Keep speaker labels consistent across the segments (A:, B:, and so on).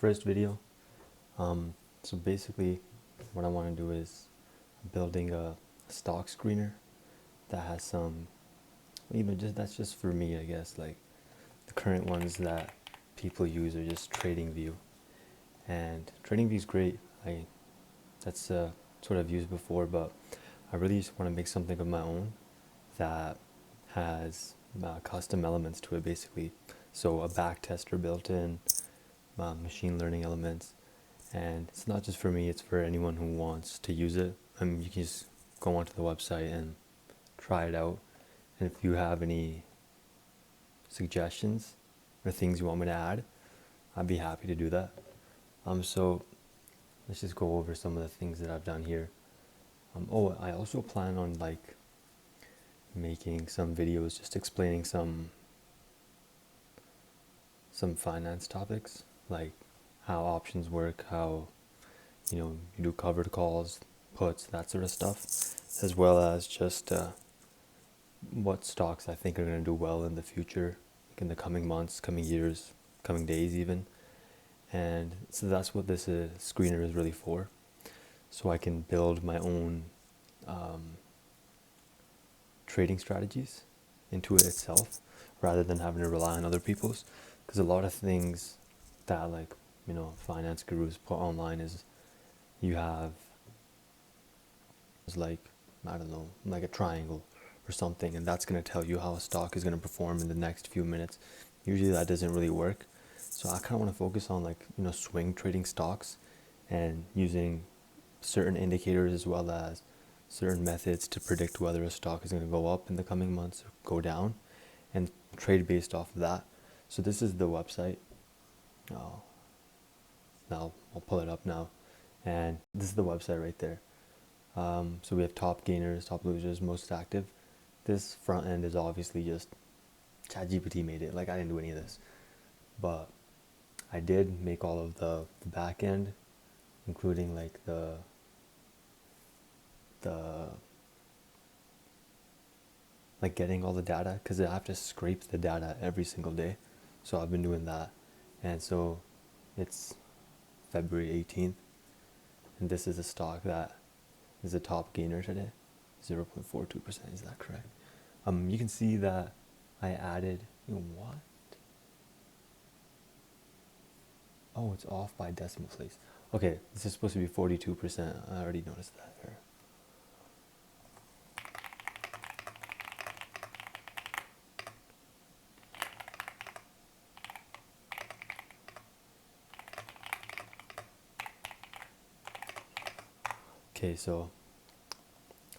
A: first video. So basically what I want to do is building a stock screener that has some, that's just for me, I guess. Like the current ones that people use are just TradingView, and TradingView is great. That's what I've used before, but I really just want to make something of my own that has custom elements to it, basically. So a backtester built in, machine learning elements, and it's not just for me, it's for anyone who wants to use it. You can just go onto the website and try it out, and if you have any suggestions or things you want me to add, I'd be happy to do that. So let's just go over some of the things that I've done here. I also plan on making some videos just explaining some finance topics, like how options work, how you do covered calls, puts, that sort of stuff, as well as just what stocks I think are going to do well in the future, like in the coming months, coming years, coming days even. And so that's what this screener is really for, so I can build my own trading strategies into it itself, rather than having to rely on other people's. Because a lot of things that finance gurus put online is you have like a triangle or something, and that's going to tell you how a stock is going to perform in the next few minutes. Usually that doesn't really work. So I kind of want to focus on swing trading stocks and using certain indicators as well as certain methods to predict whether a stock is going to go up in the coming months or go down, and trade based off of that. So this is the website. Now I'll pull it up now, and this is the website right there. So we have top gainers, top losers, most active. This front end is obviously just ChatGPT made it. Like, I didn't do any of this, but I did make all of the back end, including like the getting all the data, because I have to scrape the data every single day. So I've been doing that, and so it's February 18th, and this is a stock that is a top gainer today, 0.42%. Is that correct? You can see that I added, what? Oh, it's off by decimal place. Okay, this is supposed to be 42%. I already noticed that here. Okay, so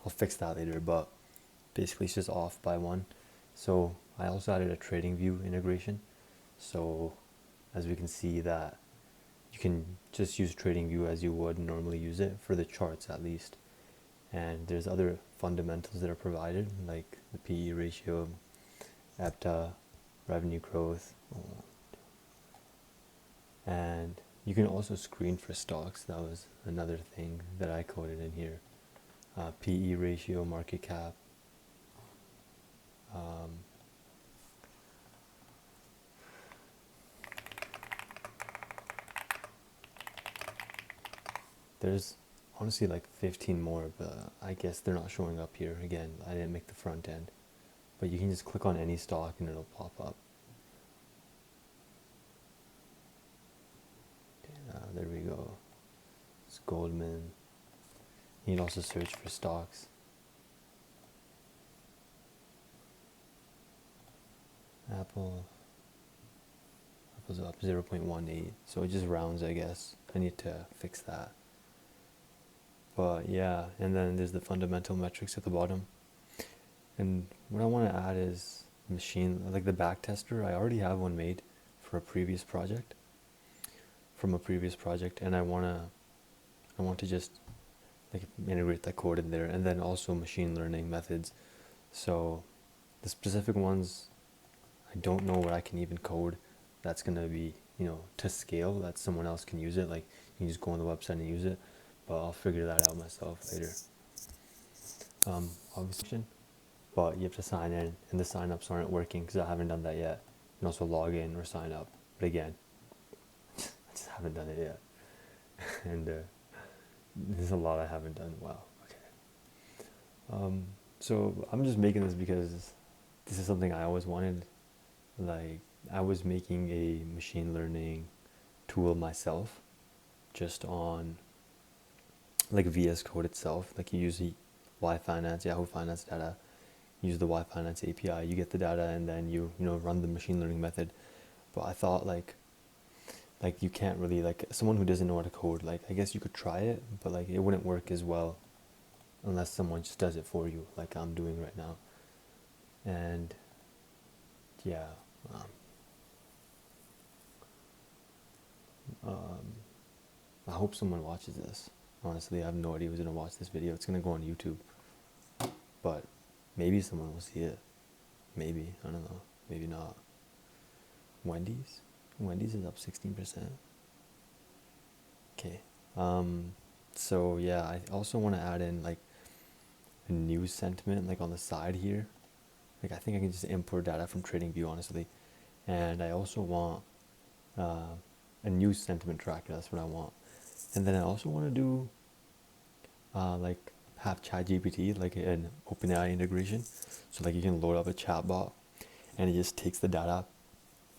A: I'll fix that later, but basically it's just off by one. So I also added a TradingView integration. So as we can see that you can just use TradingView as you would normally use it, for the charts at least. And there's other fundamentals that are provided, like the PE ratio, EBITDA, revenue growth, and you can also screen for stocks. That was another thing that I coded in here. PE ratio, market cap. There's honestly like 15 more, but I guess they're not showing up here. Again, I didn't make the front end, but you can just click on any stock and it'll pop up. There we go. It's Goldman. You can also search for stocks. Apple's up 0.18, so it just rounds, I guess. I need to fix that. But yeah, and then there's the fundamental metrics at the bottom. And what I want to add is like the backtester. I already have one made for a previous project, and I want to just integrate that code in there, and then also machine learning methods. So the specific ones, I don't know what I can even code that's going to be, to scale, that someone else can use it. Like, you can just go on the website and use it, but I'll figure that out myself later. Obviously, but you have to sign in, and the sign-ups aren't working because I haven't done that yet. You can also log in or sign up, but again, I just haven't done it yet. And there's a lot I haven't done well. Okay. So I'm just making this because this is something I always wanted. Like, I was making a machine learning tool myself, just on like VS Code itself. Like, you use the Y Finance, Yahoo Finance data, use the Y Finance API, you get the data, and then you run the machine learning method. But I thought like you can't really, like, someone who doesn't know how to code, like, I guess you could try it, but like it wouldn't work as well unless someone just does it for you, like I'm doing right now. And yeah, um, um, I hope someone watches this. Honestly, I have no idea who's gonna watch this video. It's gonna go on YouTube, but maybe someone will see it. Maybe, I don't know. Maybe not. Wendy's is up 16%. Okay. So yeah, I also want to add in like a news sentiment, like on the side here. Like, I think I can just import data from TradingView, honestly. And I also want a news sentiment tracker. That's what I want. And then I also want to do like have ChatGPT, like an OpenAI integration. So like you can load up a chatbot and it just takes the data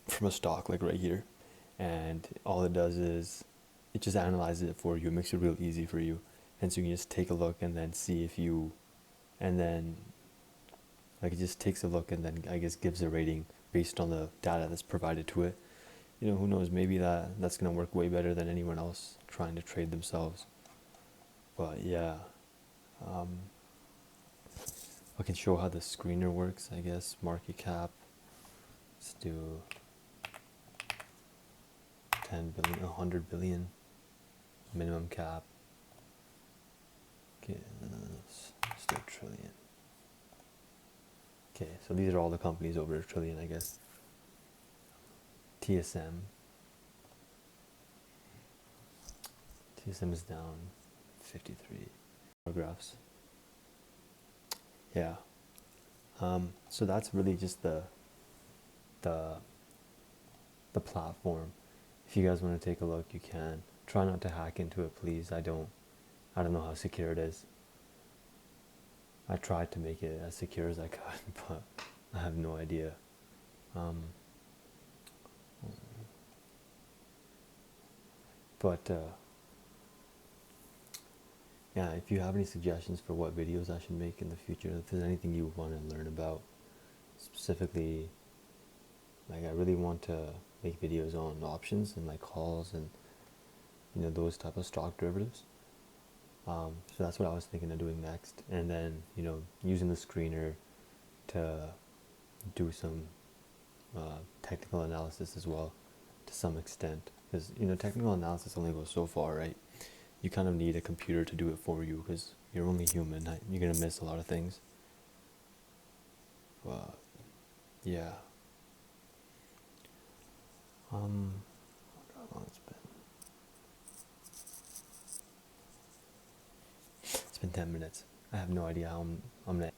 A: from a stock, like right here, and all it does is it just analyzes it for you. It makes it real easy for you, and so you can just take a look and then see if you, and then like it just takes a look and then I guess gives a rating based on the data that's provided to it. Who knows, maybe that's gonna work way better than anyone else trying to trade themselves. But yeah, um, I can show how the screener works, I guess. Market cap, let's do 10 billion, 100 billion, minimum cap. Okay, let's do a trillion. Okay, so these are all the companies over a trillion, I guess. TSM is down 53 paragraphs. Yeah. So that's really just the platform. If you guys want to take a look, you can. Try not to hack into it, please. I don't know how secure it is. I tried to make it as secure as I could, but I have no idea. But yeah, if you have any suggestions for what videos I should make in the future, if there's anything you want to learn about specifically, like I really want to make videos on options and like calls and those type of stock derivatives. So that's what I was thinking of doing next, and then using the screener to do some technical analysis as well, to some extent, because technical analysis only goes so far, right? You kind of need a computer to do it for you because you're only human. You're gonna miss a lot of things. But yeah, I wonder how long it's been. It's been 10 minutes. I have no idea how I'm gonna.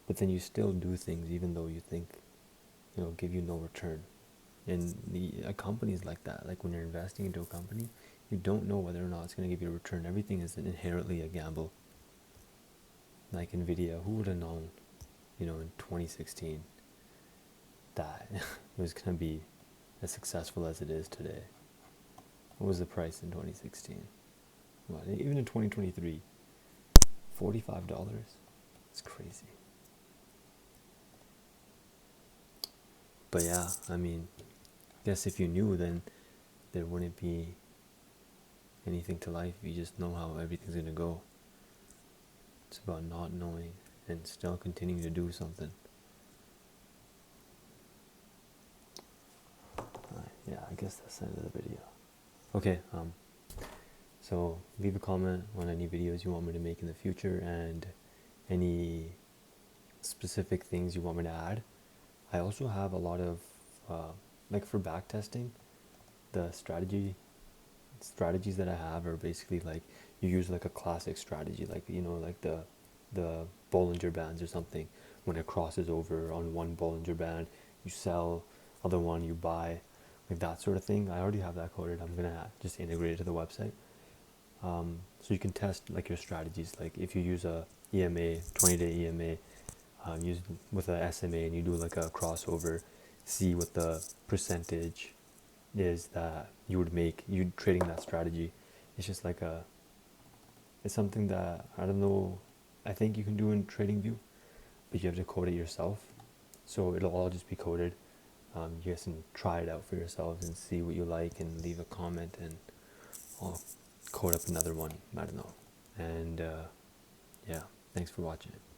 A: But then you still do things even though you think give you no return. And a company is like that. Like when you're investing into a company, you don't know whether or not it's going to give you a return. Everything is inherently a gamble. Like Nvidia, who would have known, in 2016, that it was going to be as successful as it is today? What was the price in 2016? What, even in 2023, $45? It's crazy. But yeah, I mean, I guess if you knew, then there wouldn't be anything to life. You just know how everything's going to go. It's about not knowing and still continuing to do something. Yeah, I guess that's the end of the video. Okay, so leave a comment on any videos you want me to make in the future and any specific things you want me to add. I also have a lot of, like for backtesting, the strategies that I have are basically like you use like a classic strategy, like like the Bollinger Bands or something. When it crosses over on one Bollinger Band, you sell, other one you buy. like that sort of thing. I already have that coded. I'm gonna just integrate it to the website. So you can test like your strategies. Like if you use a EMA, 20-day EMA, use with a SMA, and you do like a crossover, see what the percentage is that you would make you trading that strategy. It's just like it's something that I don't know. I think you can do in TradingView, but you have to code it yourself. So it'll all just be coded. You guys can try it out for yourselves and see what you like and leave a comment, and I'll code up another one. I don't know. And yeah, thanks for watching.